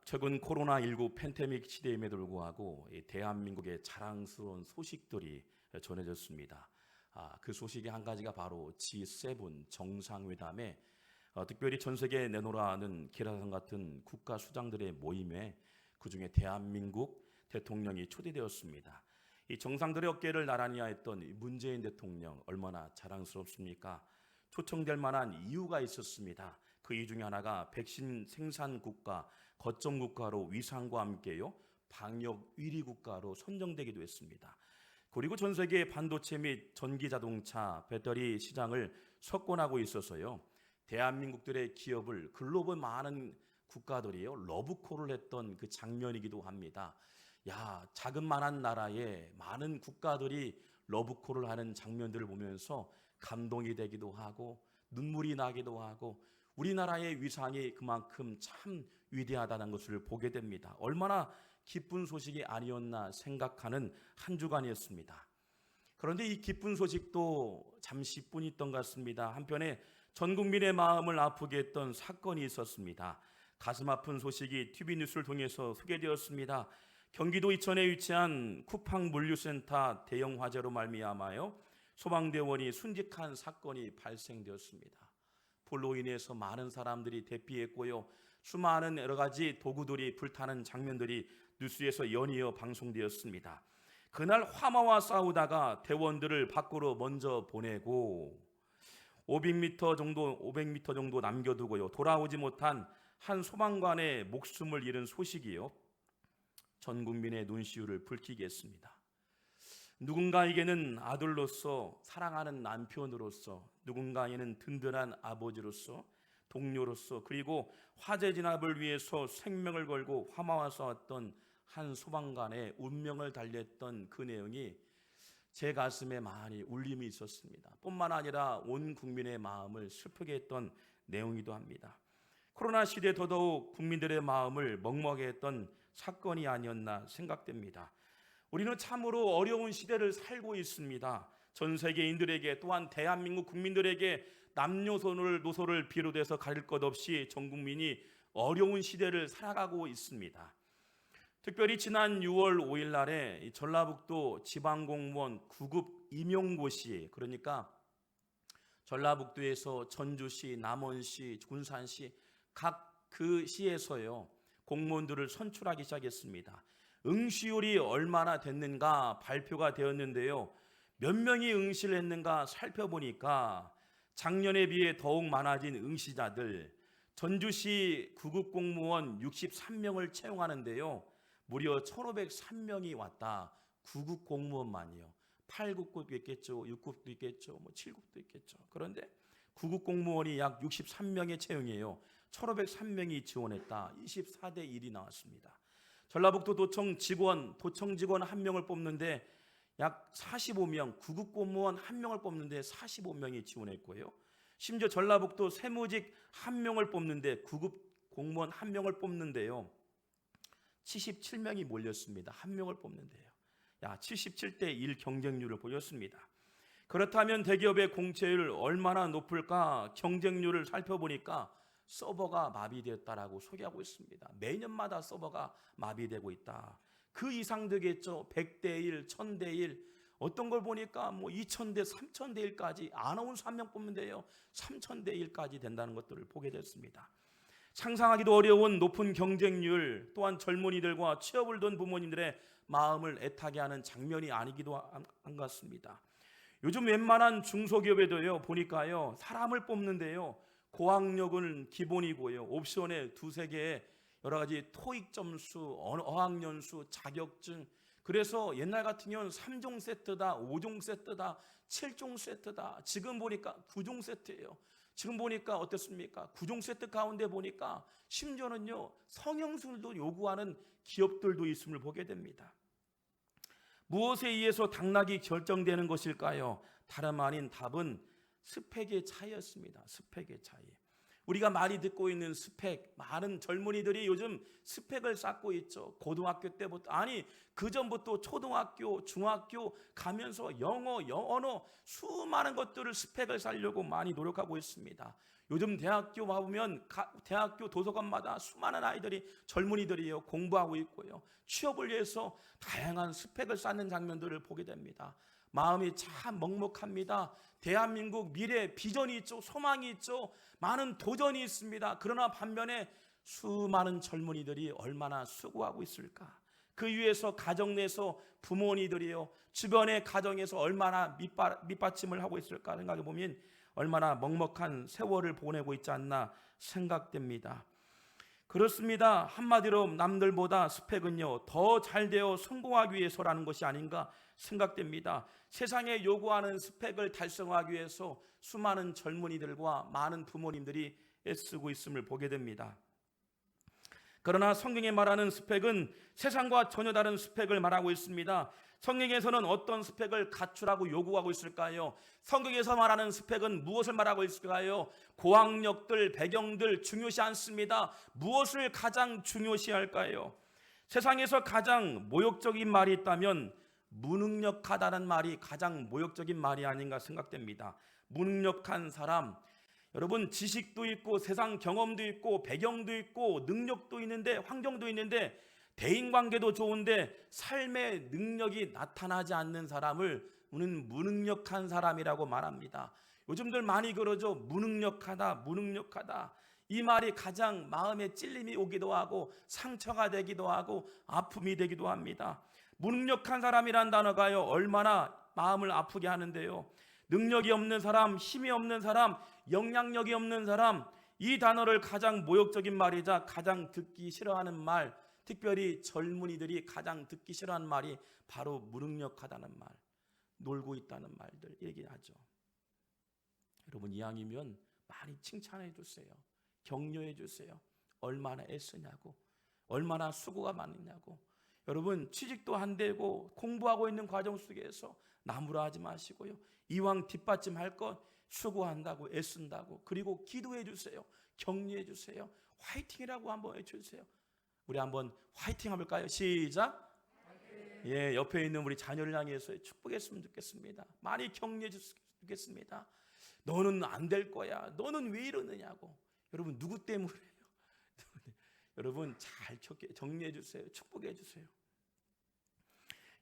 최근 코로나19 팬데믹 시대임에도 불구하고 대한민국의 자랑스러운 소식들이 전해졌습니다. 그 소식의 한 가지가 바로 G7 정상회담에 특별히 전 세계에 내놓으라는 기라상 같은 국가 수장들의 모임에 그중에 대한민국 대통령이 초대되었습니다. 이 정상들의 어깨를 나란히 하였던 문재인 대통령 얼마나 자랑스럽습니까? 초청될 만한 이유가 있었습니다. 그 이유 중에 하나가 백신 생산 국가, 거점 국가로 위상과 함께요 방역 1위 국가로 선정되기도 했습니다. 그리고 전 세계 반도체 및 전기 자동차, 배터리 시장을 석권하고 있어서요 대한민국들의 기업을 글로벌 많은 국가들이요 러브콜을 했던 그 장면이기도 합니다. 자그마한 나라에 많은 국가들이 러브콜을 하는 장면들을 보면서 감동이 되기도 하고 눈물이 나기도 하고 우리나라의 위상이 그만큼 참 위대하다는 것을 보게 됩니다. 얼마나 기쁜 소식이 아니었나 생각하는 한 주간이었습니다. 그런데 이 기쁜 소식도 잠시뿐 있던 것 같습니다. 한편에 전 국민의 마음을 아프게 했던 사건이 있었습니다. 가슴 아픈 소식이 TV 뉴스를 통해서 소개되었습니다. 경기도 이천에 위치한 쿠팡 물류센터 대형 화재로 말미암아요 소방대원이 순직한 사건이 발생되었습니다. 불로 인해서 많은 사람들이 대피했고요. 수많은 여러 가지 도구들이 불타는 장면들이 뉴스에서 연이어 방송되었습니다. 그날 화마와 싸우다가 대원들을 밖으로 먼저 보내고 500m 정도 남겨두고요. 돌아오지 못한 한 소방관의 목숨을 잃은 소식이요. 전 국민의 눈시울을 붉히게 했습니다. 누군가에게는 아들로서, 사랑하는 남편으로서, 누군가에게는 든든한 아버지로서, 동료로서, 그리고 화재 진압을 위해서 생명을 걸고 화마와 싸웠던 한 소방관의 운명을 달랬던 그 내용이 제 가슴에 많이 울림이 있었습니다. 뿐만 아니라 온 국민의 마음을 슬프게 했던 내용이기도 합니다. 코로나 시대에 더더욱 국민들의 마음을 먹먹게 했던 사건이 아니었나 생각됩니다. 우리는 참으로 어려운 시대를 살고 있습니다. 전 세계인들에게 또한 대한민국 국민들에게 남녀노소를 비롯해서 가릴 것 없이 전 국민이 어려운 시대를 살아가고 있습니다. 특별히 지난 6월 5일 날에 전라북도 지방공무원 9급 임용고시, 그러니까 전라북도에서 전주시, 남원시, 군산시 각 그 시에서요 공무원들을 선출하기 시작했습니다. 응시율이 얼마나 됐는가 발표가 되었는데요. 몇 명이 응시를 했는가 살펴보니까 작년에 비해 더욱 많아진 응시자들, 전주시 9급 공무원 63명을 채용하는데요. 무려 1,503명이 왔다. 9급 공무원만이요. 8급도 있겠죠. 6급도 있겠죠. 7급도 있겠죠. 그런데 9급 공무원이 약 63명의 채용이에요. 1,503명이 지원했다. 24대 1이 나왔습니다. 전라북도 도청 직원 1명을 뽑는데 약 45명, 9급 공무원 1명을 뽑는데 45명이 지원했고요. 심지어 전라북도 세무직 1명을 뽑는데 9급 공무원 1명을 뽑는데요. 77명이 몰렸습니다. 1명을 뽑는데요. 77대 1 경쟁률을 보였습니다. 그렇다면 대기업의 공채율 얼마나 높을까 경쟁률을 살펴보니까 서버가 마비되었다라고 소개하고 있습니다. 매년마다 서버가 마비되고 있다. 그 이상 되겠죠. 100대 1, 1000대 1, 어떤 걸 보니까 2000대, 3000대 1까지 아나운서 1명 뽑는데요. 3000대 1까지 된다는 것들을 보게 됐습니다. 상상하기도 어려운 높은 경쟁률, 또한 젊은이들과 취업을 둔 부모님들의 마음을 애타게 하는 장면이 아니기도 한 것 같습니다. 요즘 웬만한 중소기업에도요 보니까요 사람을 뽑는데요 고학력은 기본이고요 옵션에 두세 개의 여러 가지 토익 점수, 어학연수, 자격증, 그래서 옛날 같은 경우는 3종 세트다, 5종 세트다, 7종 세트다. 지금 보니까 9종 세트예요. 지금 보니까 어떻습니까? 9종 세트 가운데 보니까 심지어는요 성형술도 요구하는 기업들도 있음을 보게 됩니다. 무엇에 의해서 당락이 결정되는 것일까요? 다름 아닌 답은 스펙의 차이였습니다. 스펙의 차이. 우리가 많이 듣고 있는 스펙, 많은 젊은이들이 요즘 스펙을 쌓고 있죠. 고등학교 때부터, 그 전부터 초등학교, 중학교 가면서 영어, 언어 수많은 것들을 스펙을 쌓으려고 많이 노력하고 있습니다. 요즘 대학교 와보면 대학교 도서관마다 수많은 아이들이, 젊은이들이요, 공부하고 있고요, 취업을 위해서 다양한 스펙을 쌓는 장면들을 보게 됩니다. 마음이 참 먹먹합니다. 대한민국 미래 비전이 있죠, 소망이 있죠, 많은 도전이 있습니다. 그러나 반면에 수많은 젊은이들이 얼마나 수고하고 있을까? 그 위에서 가정 내에서 부모님들이요, 주변의 가정에서 얼마나 밑받침을 하고 있을까 생각해 보면 얼마나 먹먹한 세월을 보내고 있지 않나 생각됩니다. 그렇습니다. 한마디로 남들보다 스펙은요, 더 잘 되어 성공하기 위해서라는 것이 아닌가 생각됩니다. 세상에 요구하는 스펙을 달성하기 위해서 수많은 젊은이들과 많은 부모님들이 애쓰고 있음을 보게 됩니다. 그러나 성경에 말하는 스펙은 세상과 전혀 다른 스펙을 말하고 있습니다. 성경에서는 어떤 스펙을 갖추라고 요구하고 있을까요? 성경에서 말하는 스펙은 무엇을 말하고 있을까요? 고학력들, 배경들 중요시 않습니다. 무엇을 가장 중요시할까요? 세상에서 가장 모욕적인 말이 있다면 무능력하다는 말이 가장 모욕적인 말이 아닌가 생각됩니다. 무능력한 사람, 여러분, 지식도 있고 세상 경험도 있고 배경도 있고 능력도 있는데 환경도 있는데 대인관계도 좋은데 삶의 능력이 나타나지 않는 사람을 우리는 무능력한 사람이라고 말합니다. 요즘들 많이 그러죠. 무능력하다, 무능력하다. 이 말이 가장 마음에 찔림이 오기도 하고 상처가 되기도 하고 아픔이 되기도 합니다. 무능력한 사람이란 단어가요, 얼마나 마음을 아프게 하는데요. 능력이 없는 사람, 힘이 없는 사람, 영향력이 없는 사람, 이 단어를 가장 모욕적인 말이자 가장 듣기 싫어하는 말, 특별히 젊은이들이 가장 듣기 싫어하는 말이 바로 무능력하다는 말, 놀고 있다는 말들 얘기하죠. 여러분, 이왕이면 많이 칭찬해 주세요. 격려해 주세요. 얼마나 애쓰냐고, 얼마나 수고가 많으냐고. 여러분, 취직도 안 되고 공부하고 있는 과정 속에서 나무라 하지 마시고요, 이왕 뒷받침할 것 수고한다고, 애쓴다고, 그리고 기도해 주세요. 격려해 주세요. 화이팅이라고 한번 해주세요. 우리 한번 화이팅 해볼까요? 시작. 예, 옆에 있는 우리 자녀를 향해서 축복했으면 좋겠습니다. 많이 격려해 주겠습니다. 너는 안 될 거야, 너는 왜 이러느냐고. 여러분, 누구 때문에요? 여러분, 잘 격려해 주세요. 축복해 주세요.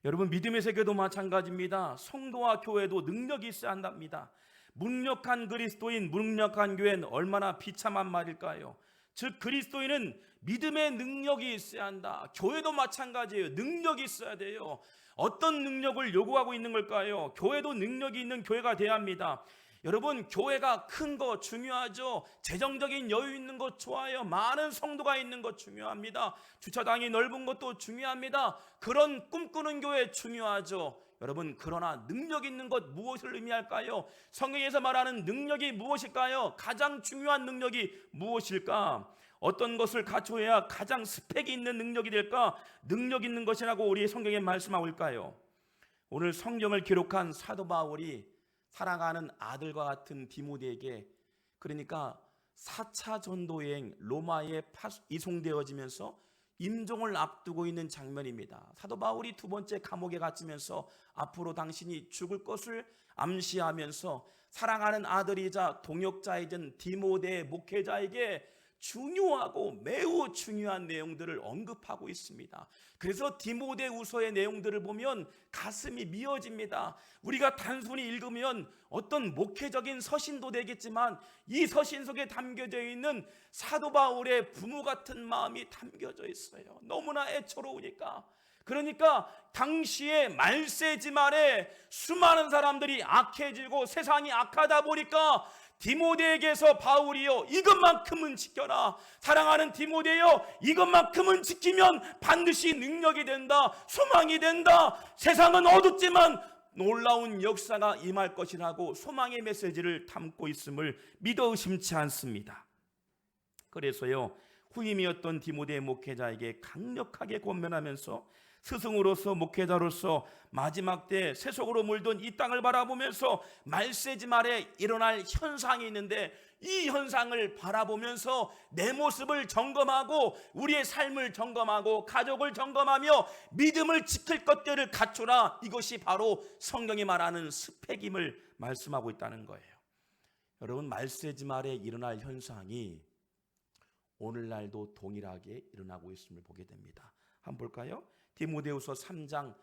여러분, 믿음의 세계도 마찬가지입니다. 성도와 교회도 능력이 있어야 한답니다. 무능력한 그리스도인, 무능력한 교회는 얼마나 비참한 말일까요? 즉, 그리스도인은 믿음의 능력이 있어야 한다. 교회도 마찬가지예요. 능력이 있어야 돼요. 어떤 능력을 요구하고 있는 걸까요? 교회도 능력이 있는 교회가 돼야 합니다. 여러분, 교회가 큰 거 중요하죠. 재정적인 여유 있는 것 좋아요. 많은 성도가 있는 것 중요합니다. 주차장이 넓은 것도 중요합니다. 그런 꿈꾸는 교회 중요하죠. 여러분, 그러나 능력 있는 것 무엇을 의미할까요? 성경에서 말하는 능력이 무엇일까요? 가장 중요한 능력이 무엇일까? 어떤 것을 갖춰야 가장 스펙이 있는 능력이 될까? 능력 있는 것이라고 우리 성경에 말씀하고 있을까요? 오늘 성경을 기록한 사도 바울이 사랑하는 아들과 같은 디모데에게, 그러니까 4차 전도여행 로마에 이송되어지면서 임종을 앞두고 있는 장면입니다. 사도 바울이 두 번째 감옥에 갇히면서 앞으로 당신이 죽을 것을 암시하면서 사랑하는 아들이자 동역자이던 디모데 목회자에게 중요하고 매우 중요한 내용들을 언급하고 있습니다. 그래서 디모데후서의 내용들을 보면 가슴이 미어집니다. 우리가 단순히 읽으면 어떤 목회적인 서신도 되겠지만 이 서신 속에 담겨져 있는 사도 바울의 부모 같은 마음이 담겨져 있어요. 너무나 애처로우니까. 그러니까 당시에 말세지 말에 수많은 사람들이 악해지고 세상이 악하다 보니까 디모데에게서 바울이요, 이것만큼은 지켜라. 사랑하는 디모데요, 이것만큼은 지키면 반드시 능력이 된다, 소망이 된다. 세상은 어둡지만 놀라운 역사가 임할 것이라고 소망의 메시지를 담고 있음을 믿어 의심치 않습니다. 그래서요, 후임이었던 디모데 목회자에게 강력하게 권면하면서 스승으로서, 목회자로서 마지막 때 세속으로 물든 이 땅을 바라보면서 말세지 말에 일어날 현상이 있는데, 이 현상을 바라보면서 내 모습을 점검하고 우리의 삶을 점검하고 가족을 점검하며 믿음을 지킬 것들을 갖추라. 이것이 바로 성경이 말하는 스펙임을 말씀하고 있다는 거예요. 여러분, 말세지 말에 일어날 현상이 오늘날도 동일하게 일어나고 있음을 보게 됩니다. 한번 볼까요? 디모데후서 3장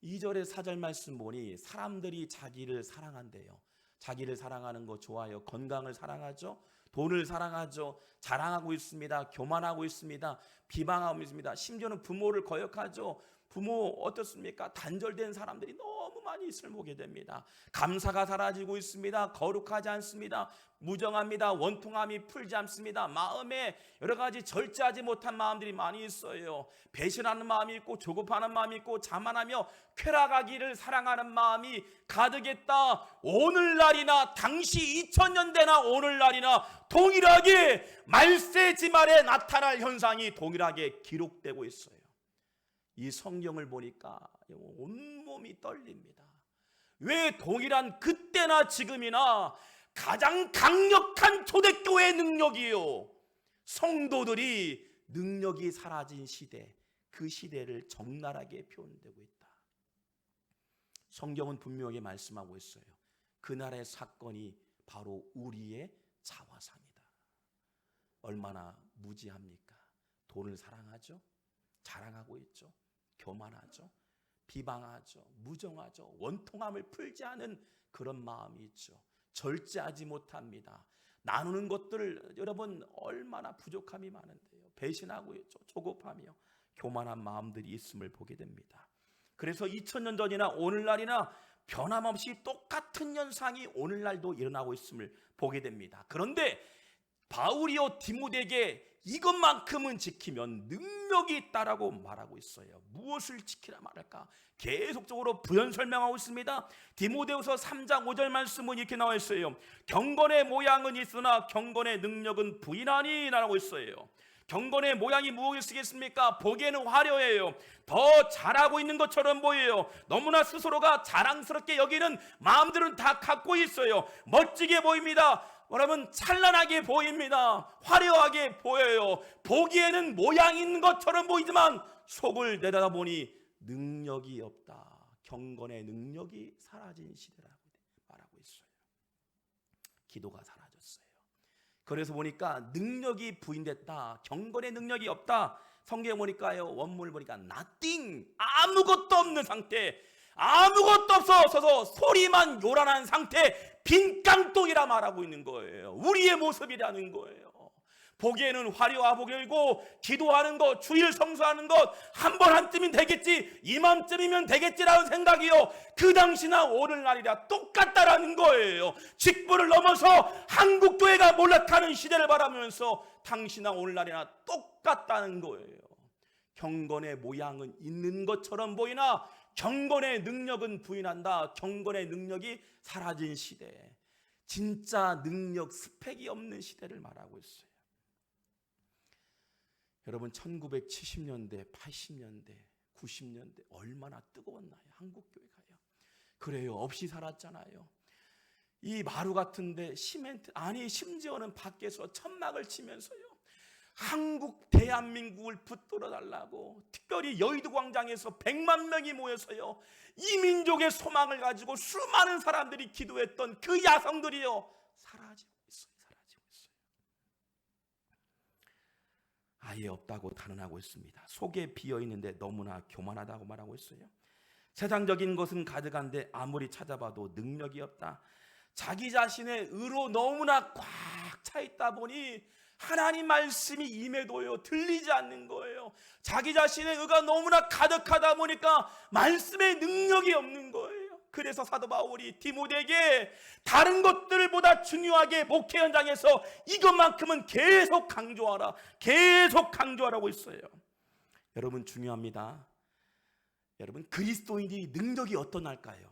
2절의 4절 말씀 보니 사람들이 자기를 사랑한대요. 자기를 사랑하는 거 좋아요. 건강을 사랑하죠. 돈을 사랑하죠. 자랑하고 있습니다. 교만하고 있습니다. 비방하고 있습니다. 심지어는 부모를 거역하죠. 부모 어떻습니까? 단절된 사람들이 너무 많이 있음을 보게 됩니다. 감사가 사라지고 있습니다. 거룩하지 않습니다. 무정합니다. 원통함이 풀지 않습니다. 마음에 여러 가지 절제하지 못한 마음들이 많이 있어요. 배신하는 마음이 있고 조급하는 마음이 있고 자만하며 쾌락하기를 사랑하는 마음이 가득했다. 오늘날이나 당시 2000년대나 오늘날이나 동일하게 말세지 말에 나타날 현상이 동일하게 기록되고 있어요. 이 성경을 보니까 온몸이 떨립니다. 왜 동일한 그때나 지금이나 가장 강력한 초대교회의 능력이요, 성도들이 능력이 사라진 시대, 그 시대를 적나라하게 표현되고 있다. 성경은 분명히 말씀하고 있어요. 그날의 사건이 바로 우리의 자화상이다. 얼마나 무지합니까? 돈을 사랑하죠. 자랑하고 있죠. 교만하죠. 비방하죠. 무정하죠. 원통함을 풀지 않은 그런 마음이 있죠. 절제하지 못합니다. 나누는 것들 여러분 얼마나 부족함이 많은데요. 배신하고 있죠. 조급하며 교만한 마음들이 있음을 보게 됩니다. 그래서 2000년 전이나 오늘날이나 변함없이 똑같은 현상이 오늘날도 일어나고 있음을 보게 됩니다. 그런데 바울이요 디모데에게 이것만큼은 지키면 능력이 있다라고 말하고 있어요. 무엇을 지키라 말할까? 계속적으로 부연 설명하고 있습니다. 디모데후서 3장 5절 말씀은 이렇게 나와 있어요. 경건의 모양은 있으나 경건의 능력은 부인하니 라고 있어요. 경건의 모양이 무엇이겠습니까? 보기에는 화려해요. 더 잘하고 있는 것처럼 보여요. 너무나 스스로가 자랑스럽게 여기는 마음들은 다 갖고 있어요. 멋지게 보입니다. 여러분 찬란하게 보입니다. 화려하게 보여요. 보기에는 모양 있는 것처럼 보이지만 속을 내다보니 능력이 없다. 경건의 능력이 사라진 시대라고 말하고 있어요. 기도가 사라졌어요. 그래서 보니까 능력이 부인됐다. 경건의 능력이 없다. 성경에 보니까요, 원문을 보니까 nothing, 아무것도 없는 상태, 아무것도 없어서 소리만 요란한 상태, 빈 깡통이라 말하고 있는 거예요. 우리의 모습이라는 거예요. 보기에는 화려하고 보이고 기도하는 것, 주일 성수하는 것 한 번 한쯤이면 되겠지, 이맘쯤이면 되겠지라는 생각이요, 그 당시나 오늘날이라 똑같다라는 거예요. 직분을 넘어서 한국교회가 몰락하는 시대를 바라면서 당시나 오늘날이나 똑같다는 거예요. 경건의 모양은 있는 것처럼 보이나 경건의 능력은 부인한다. 경건의 능력이 사라진 시대, 진짜 능력 스펙이 없는 시대를 말하고 있어요. 여러분 1970년대, 80년대, 90년대 얼마나 뜨거웠나요? 한국교회가요. 그래요. 없이 살았잖아요. 이 마루 같은데 시멘트, 아니 심지어는 밖에서 천막을 치면서요, 한국 대한민국을 붙들어 달라고 특별히 여의도 광장에서 100만 명이 모여서요, 이 민족의 소망을 가지고 수많은 사람들이 기도했던 그 야성들이요 사라지고 있어요. 아예 없다고 단언하고 있습니다. 속에 비어있는데 너무나 교만하다고 말하고 있어요. 세상적인 것은 가득한데 아무리 찾아봐도 능력이 없다. 자기 자신의 의로 너무나 꽉 차 있다 보니 하나님 말씀이 임해도요 들리지 않는 거예요. 자기 자신의 의가 너무나 가득하다 보니까 말씀의 능력이 없는 거예요. 그래서 사도 바울이 디모데에게 다른 것들보다 중요하게 목회 현장에서 이것만큼은 계속 강조하라, 계속 강조하라고 있어요. 여러분 중요합니다. 여러분 그리스도인이 능력이 어떠할까요?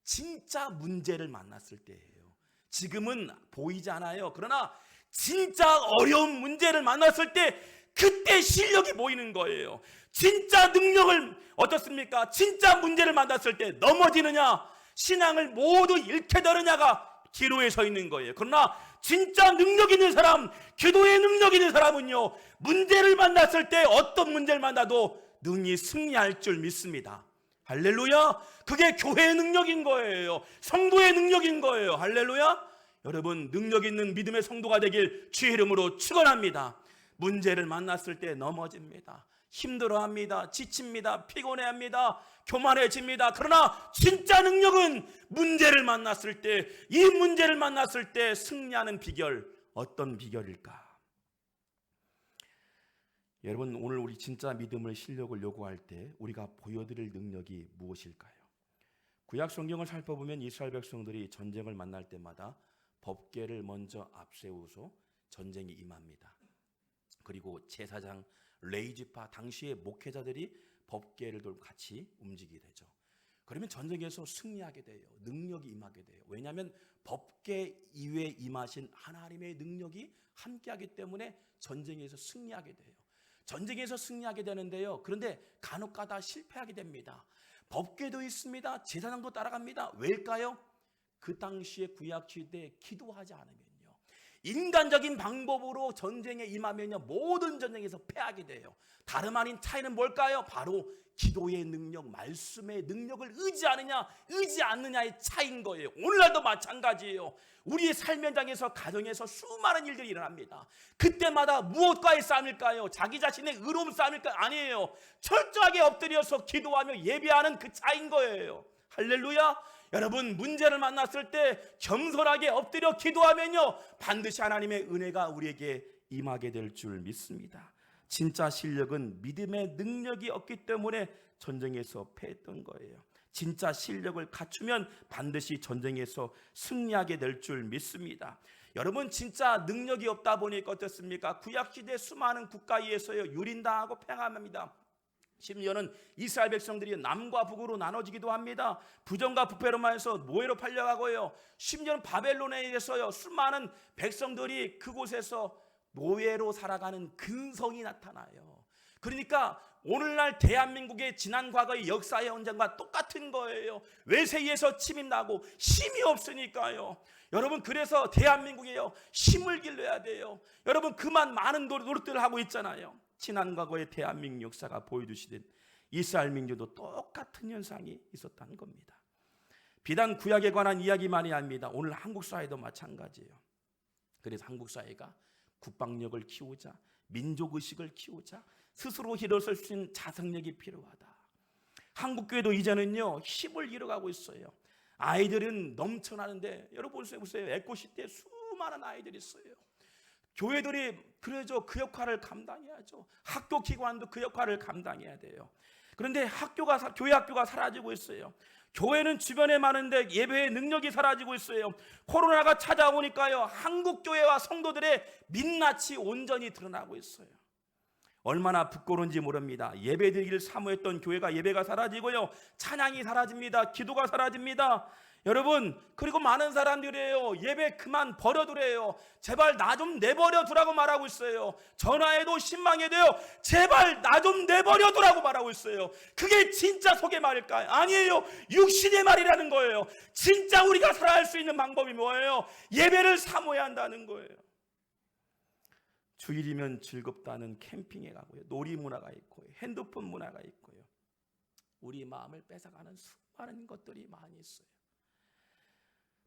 진짜 문제를 만났을 때예요. 지금은 보이지 않아요. 그러나 진짜 어려운 문제를 만났을 때 그때 실력이 보이는 거예요. 진짜 능력을 어떻습니까? 진짜 문제를 만났을 때 넘어지느냐, 신앙을 모두 잃게 되느냐가 기로에 서 있는 거예요. 그러나 진짜 능력 있는 사람, 기도의 능력 있는 사람은요, 문제를 만났을 때 어떤 문제를 만나도 능히 승리할 줄 믿습니다. 할렐루야. 그게 교회의 능력인 거예요. 성도의 능력인 거예요. 할렐루야. 여러분, 능력 있는 믿음의 성도가 되길 주의 이름으로 축원합니다. 문제를 만났을 때 넘어집니다. 힘들어합니다. 지칩니다. 피곤해합니다. 교만해집니다. 그러나 진짜 능력은 문제를 만났을 때, 이 문제를 만났을 때 승리하는 비결, 어떤 비결일까? 여러분, 오늘 우리 진짜 믿음의 실력을 요구할 때 우리가 보여드릴 능력이 무엇일까요? 구약 성경을 살펴보면 이스라엘 백성들이 전쟁을 만날 때마다 법궤를 먼저 앞세우서 전쟁에 임합니다. 그리고 제사장 레위지파 당시의 목회자들이 법궤를 들고 같이 움직이게 되죠. 그러면 전쟁에서 승리하게 돼요. 능력이 임하게 돼요. 왜냐하면 법궤 이외에 임하신 하나님의 능력이 함께하기 때문에 전쟁에서 승리하게 돼요. 전쟁에서 승리하게 되는데요. 그런데 간혹가다 실패하게 됩니다. 법궤도 있습니다. 제사장도 따라갑니다. 왜일까요? 그 당시에 구약 시대에 기도하지 않으면요, 인간적인 방법으로 전쟁에 임하면요, 모든 전쟁에서 패하게 돼요. 다름 아닌 차이는 뭘까요? 바로 기도의 능력, 말씀의 능력을 의지하느냐 의지 않느냐의 차이인 거예요. 오늘날도 마찬가지예요. 우리의 삶 현장에서, 가정에서 수많은 일들이 일어납니다. 그때마다 무엇과의 싸움일까요? 자기 자신의 의로움 싸움일까요? 아니에요. 철저하게 엎드려서 기도하며 예배하는 그 차이인 거예요. 할렐루야. 여러분, 문제를 만났을 때 겸손하게 엎드려 기도하면요, 반드시 하나님의 은혜가 우리에게 임하게 될 줄 믿습니다. 진짜 실력은 믿음의 능력이 없기 때문에 전쟁에서 패했던 거예요. 진짜 실력을 갖추면 반드시 전쟁에서 승리하게 될 줄 믿습니다. 여러분, 진짜 능력이 없다 보니까 어떻습니까? 구약시대 수많은 국가에서요, 유린당하고 팽함합니다. 심지어는 이스라엘 백성들이 남과 북으로 나눠지기도 합니다. 부정과 부패로 말해서 노예로 팔려가고요, 심지어는 바벨론에 의해서요, 수많은 백성들이 그곳에서 노예로 살아가는 근성이 나타나요. 그러니까 오늘날 대한민국의 지난 과거의 역사의 현장과 똑같은 거예요. 외세에서 침입나고 힘이 없으니까요. 여러분, 그래서 대한민국에요, 힘을 길러야 돼요. 여러분, 그만 많은 노력들을 하고 있잖아요. 지난 과거의 대한민국 역사가 보여주시듯 이스라엘 민족도 똑같은 현상이 있었다는 겁니다. 비단 구약에 관한 이야기만이 아닙니다. 오늘 한국 사회도 마찬가지예요. 그래서 한국 사회가 국방력을 키우자, 민족의식을 키우자, 스스로 일어설 수 있는 자성력이 필요하다. 한국교회도 이제는요, 힘을 잃어가고 있어요. 아이들은 넘쳐나는데, 여러분 보세요. 에코시대에 수많은 아이들이 있어요. 교회들이 그래죠, 그 역할을 감당해야죠. 학교 기관도 그 역할을 감당해야 돼요. 그런데 교회 학교가 사라지고 있어요. 교회는 주변에 많은데 예배의 능력이 사라지고 있어요. 코로나가 찾아오니까요, 한국 교회와 성도들의 민낯이 온전히 드러나고 있어요. 얼마나 부끄러운지 모릅니다. 예배드리기를 사모했던 교회가 예배가 사라지고요, 찬양이 사라집니다. 기도가 사라집니다. 여러분, 그리고 많은 사람들이에요, 예배 그만 버려두래요. 제발 나 좀 내버려 두라고 말하고 있어요. 전화해도 신망해도요, 제발 나 좀 내버려 두라고 말하고 있어요. 그게 진짜 속의 말일까요? 아니에요. 육신의 말이라는 거예요. 진짜 우리가 살아갈 수 있는 방법이 뭐예요? 예배를 사모해야 한다는 거예요. 주일이면 즐겁다는 캠핑에 가고요, 놀이 문화가 있고요, 핸드폰 문화가 있고요, 우리 마음을 뺏어가는 수많은 것들이 많이 있어요.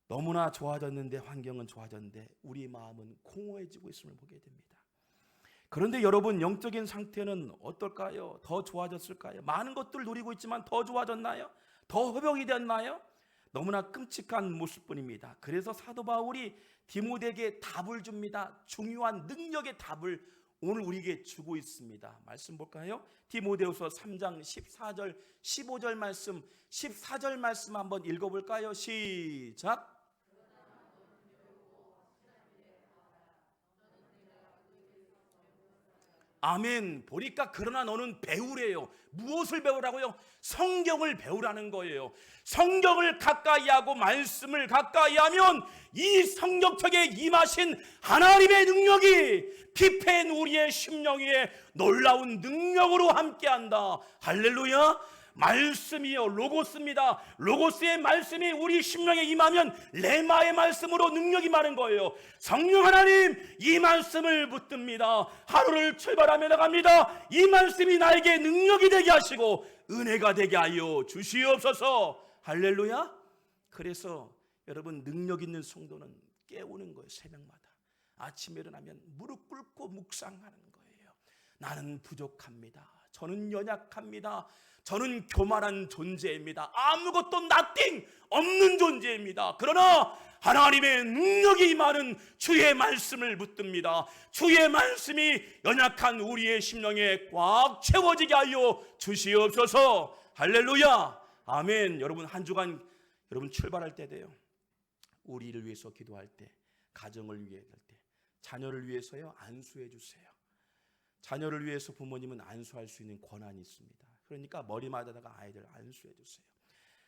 너무나 좋아졌는데, 환경은 좋아졌는데 우리 마음은 공허해지고 있음을 보게 됩니다. 그런데 여러분, 영적인 상태는 어떨까요? 더 좋아졌을까요? 많은 것들을 누리고 있지만 더 좋아졌나요? 더 회복이 됐나요? 너무나 끔찍한 모습뿐입니다. 그래서 사도 바울이 디모데에게 답을 줍니다. 중요한 능력의 답을 오늘 우리에게 주고 있습니다. 말씀 볼까요? 디모데후서 3장 14절 15절 말씀, 14절 말씀 한번 읽어볼까요? 시작. 아멘. 보니까 그러나 너는 배우래요. 무엇을 배우라고요? 성경을 배우라는 거예요. 성경을 가까이 하고 말씀을 가까이 하면 이 성경책에 임하신 하나님의 능력이 피폐한 우리의 심령 위에 놀라운 능력으로 함께한다. 할렐루야. 말씀이요, 로고스입니다. 로고스의 말씀이 우리 심령에 임하면 레마의 말씀으로 능력이 많은 거예요. 성령 하나님, 이 말씀을 붙듭니다. 하루를 출발하며 나갑니다. 이 말씀이 나에게 능력이 되게 하시고 은혜가 되게 하여 주시옵소서. 할렐루야. 그래서 여러분, 능력 있는 성도는 깨우는 거예요. 새벽마다 아침에 일어나면 무릎 꿇고 묵상하는 거예요. 나는 부족합니다. 저는 연약합니다. 저는 교만한 존재입니다. 아무것도 nothing 없는 존재입니다. 그러나 하나님의 능력이 임하는 주의 말씀을 붙듭니다. 주의 말씀이 연약한 우리의 심령에 꽉 채워지게 하여 주시옵소서. 할렐루야. 아멘. 여러분 한 주간 여러분 출발할 때 돼요. 우리를 위해서 기도할 때, 가정을 위해 할 때, 자녀를 위해서요 안수해 주세요. 자녀를 위해서 부모님은 안수할 수 있는 권한이 있습니다. 그러니까 머리 맞아다가 아이들 안수해 주세요.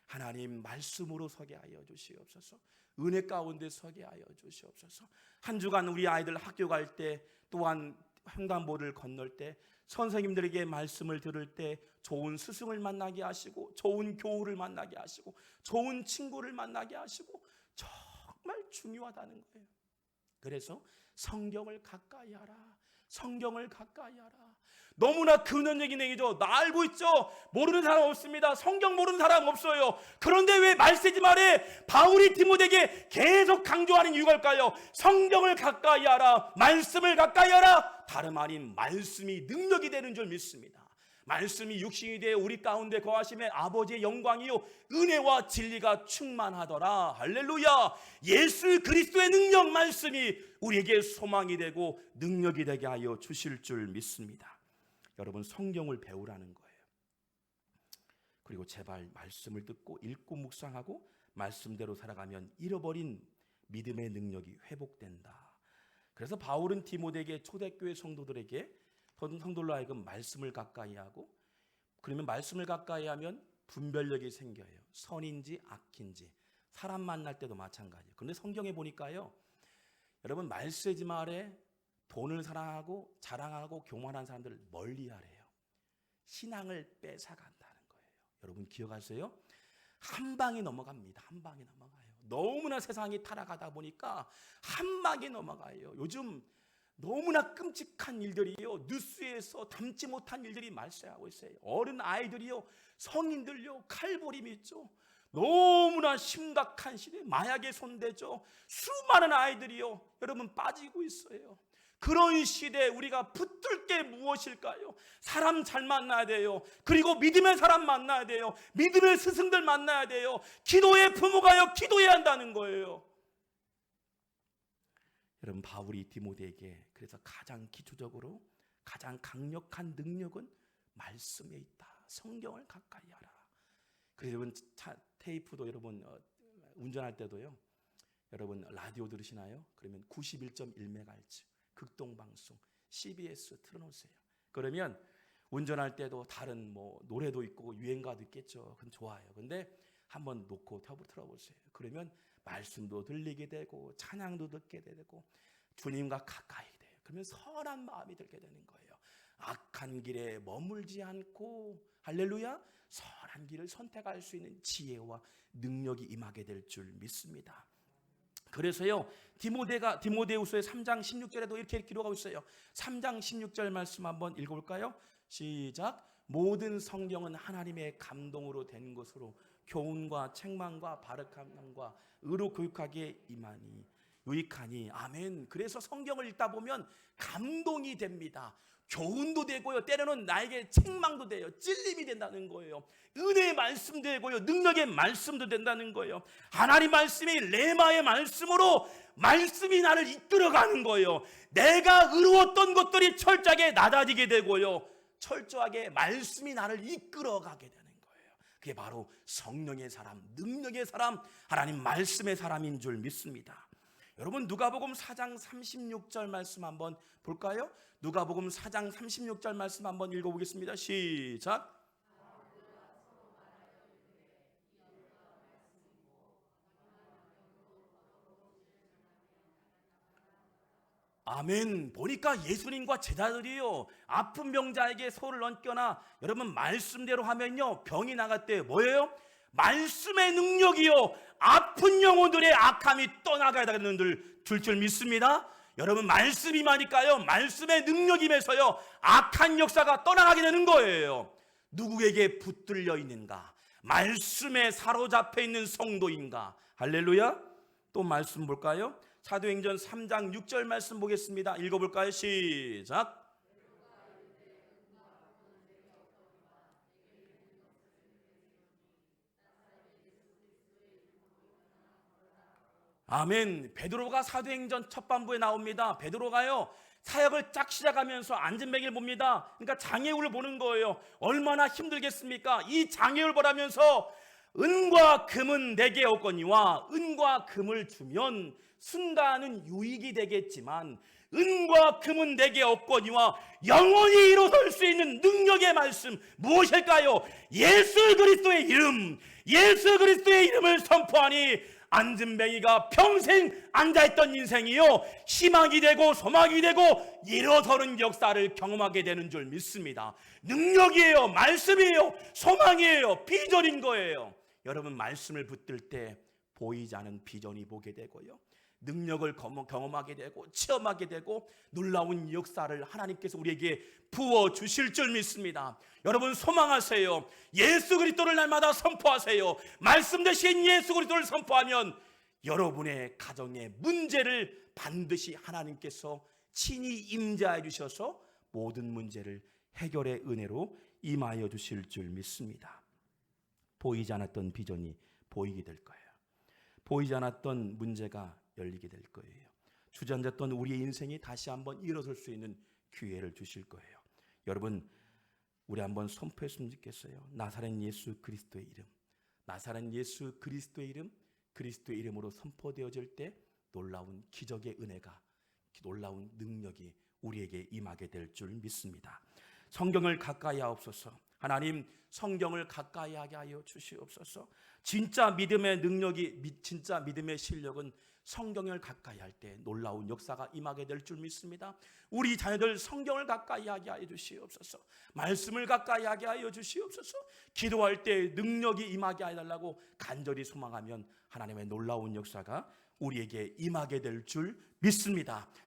하나님 말씀으로 서게 하여 주시옵소서. 은혜 가운데 서게 하여 주시옵소서. 한 주간 우리 아이들 학교 갈 때, 또한 횡단보도를 건널 때, 선생님들에게 말씀을 들을 때 좋은 스승을 만나게 하시고, 좋은 교우를 만나게 하시고, 좋은 친구를 만나게 하시고, 정말 중요하다는 거예요. 그래서 성경을 가까이 하라. 성경을 가까이 하라. 너무나 근원적인 얘기죠. 나 알고 있죠. 모르는 사람 없습니다. 성경 모르는 사람 없어요. 그런데 왜 말세지 말에 바울이 디모데에게 계속 강조하는 이유가 뭘까요? 성경을 가까이 하라. 말씀을 가까이 하라. 다름 아닌 말씀이 능력이 되는 줄 믿습니다. 말씀이 육신이 되어 우리 가운데 거하심에 아버지의 영광이요 은혜와 진리가 충만하더라. 할렐루야. 예수 그리스도의 능력 말씀이 우리에게 소망이 되고 능력이 되게 하여 주실 줄 믿습니다. 여러분 성경을 배우라는 거예요. 그리고 제발 말씀을 듣고 읽고 묵상하고 말씀대로 살아가면 잃어버린 믿음의 능력이 회복된다. 그래서 바울은 디모데에게 초대교회 성도들에게 성도들로 하여금 말씀을 가까이 하고, 그러면 말씀을 가까이 하면 분별력이 생겨요. 선인지 악인지. 사람 만날 때도 마찬가지예요. 그런데 성경에 보니까요, 여러분 말세지 말에 돈을 사랑하고 자랑하고 교만한 사람들을 멀리하래요. 신앙을 뺏어간다는 거예요. 여러분 기억하세요? 한 방에 넘어갑니다. 한 방에 넘어가요. 너무나 세상이 타락하다 보니까 한 방에 넘어가요. 요즘 너무나 끔찍한 일들이요, 뉴스에서 담지 못한 일들이 발생하고 있어요. 어른 아이들이요, 성인들요, 칼부림이 있죠. 너무나 심각한 시대, 마약에 손대죠. 수많은 아이들이요, 여러분 빠지고 있어요. 그런 시대에 우리가 붙들 게 무엇일까요? 사람 잘 만나야 돼요. 그리고 믿음의 사람 만나야 돼요. 믿음의 스승들 만나야 돼요. 기도의 부모가요, 기도해야 한다는 거예요. 여러분 바울이 디모데에게 그래서 가장 기초적으로 가장 강력한 능력은 말씀에 있다. 성경을 가까이 하라. 그래서 여러분 테이프도 여러분 운전할 때도요, 여러분 라디오 들으시나요? 그러면 91.1MHz 극동방송 CBS 틀어놓으세요. 그러면 운전할 때도 다른 뭐 노래도 있고 유행가도 있겠죠. 그건 좋아요. 근데 한번 놓고 틀어보세요. 그러면 말씀도 들리게 되고 찬양도 듣게 되고 주님과 가까이 돼요. 그러면 선한 마음이 들게 되는 거예요. 악한 길에 머물지 않고 할렐루야, 선한 길을 선택할 수 있는 지혜와 능력이 임하게 될 줄 믿습니다. 그래서요 디모데후서의 3장 16절에도 이렇게 기록하고 있어요. 3장 16절 말씀 한번 읽어볼까요? 시작. 모든 성경은 하나님의 감동으로 된 것으로 교훈과 책망과 바르함과 의로 교육하기에 임하니 유익하니. 아멘. 그래서 성경을 읽다 보면 감동이 됩니다. 교훈도 되고요, 때로는 나에게 책망도 돼요. 찔림이 된다는 거예요. 은혜의 말씀도 되고요, 능력의 말씀도 된다는 거예요. 하나님 말씀이 레마의 말씀으로 말씀이 나를 이끌어가는 거예요. 내가 의로웠던 것들이 철저하게 낮아지게 되고요, 철저하게 말씀이 나를 이끌어가게 되는 거예요. 그게 바로 성령의 사람, 능력의 사람, 하나님 말씀의 사람인 줄 믿습니다. 여러분 누가복음 4장 36절 말씀 한번 볼까요? 누가복음 4장 36절 말씀 한번 읽어보겠습니다. 시작. 아멘. 보니까 예수님과 제자들이요, 아픈 병자에게 손을 얹거나 여러분 말씀대로 하면요 병이 나갈 때 뭐예요? 말씀의 능력이요 아픈 영혼들의 악함이 떠나가야 되는 줄 믿습니다. 여러분 말씀이 많으니까요, 말씀의 능력임에서요 악한 역사가 떠나가게 되는 거예요. 누구에게 붙들려 있는가? 말씀에 사로잡혀 있는 성도인가? 할렐루야. 또 말씀 볼까요? 사도행전 3장 6절 말씀 보겠습니다. 읽어볼까요? 시작. 아멘. 베드로가 사도행전 첫반부에 나옵니다. 베드로가요, 사역을 쫙 시작하면서 안전뱅이를 봅니다. 그러니까 장애울을 보는 거예요. 얼마나 힘들겠습니까? 이 장애울 보라면서 은과 금은 내게 없거니와 은과 금을 주면 순간은 유익이 되겠지만 은과 금은 내게 없거니와 영원히 이루어질 수 있는 능력의 말씀 무엇일까요? 예수 그리스도의 이름, 예수 그리스도의 이름을 선포하니 안전뱅이가 평생 앉아있던 인생이요, 희망이 되고 소망이 되고 일어서는 역사를 경험하게 되는 줄 믿습니다. 능력이에요, 말씀이에요, 소망이에요, 비전인 거예요. 여러분, 말씀을 붙들 때 보이지 않은 비전이 보게 되고요, 능력을 경험하게 되고 체험하게 되고 놀라운 역사를 하나님께서 우리에게 부어주실 줄 믿습니다. 여러분, 소망하세요. 예수 그리스도를 날마다 선포하세요. 말씀 대신 예수 그리스도를 선포하면 여러분의 가정의 문제를 반드시 하나님께서 친히 임재하여 주셔서 모든 문제를 해결의 은혜로 임하여 주실 줄 믿습니다. 보이지 않았던 비전이 보이게 될 거예요. 보이지 않았던 문제가 열리게 될 거예요. 주저앉았던 우리의 인생이 다시 한번 일어설 수 있는 기회를 주실 거예요. 여러분, 우리 한번 선포했으면 좋겠어요. 나사렛 예수 그리스도의 이름, 나사렛 예수 그리스도의 이름, 그리스도의 이름으로 선포되어질 때 놀라운 기적의 은혜가, 놀라운 능력이 우리에게 임하게 될 줄 믿습니다. 성경을 가까이 하옵소서. 하나님, 성경을 가까이 하게 하여 주시옵소서. 진짜 믿음의 능력이, 진짜 믿음의 실력은 성경을 가까이 할 때 놀라운 역사가 임하게 될 줄 믿습니다. 우리 자녀들 성경을 가까이 하게 하여 주시옵소서. 말씀을 가까이 하게 하여 주시옵소서. 기도할 때 능력이 임하게 해달라고 간절히 소망하면 하나님의 놀라운 역사가 우리에게 임하게 될 줄 믿습니다.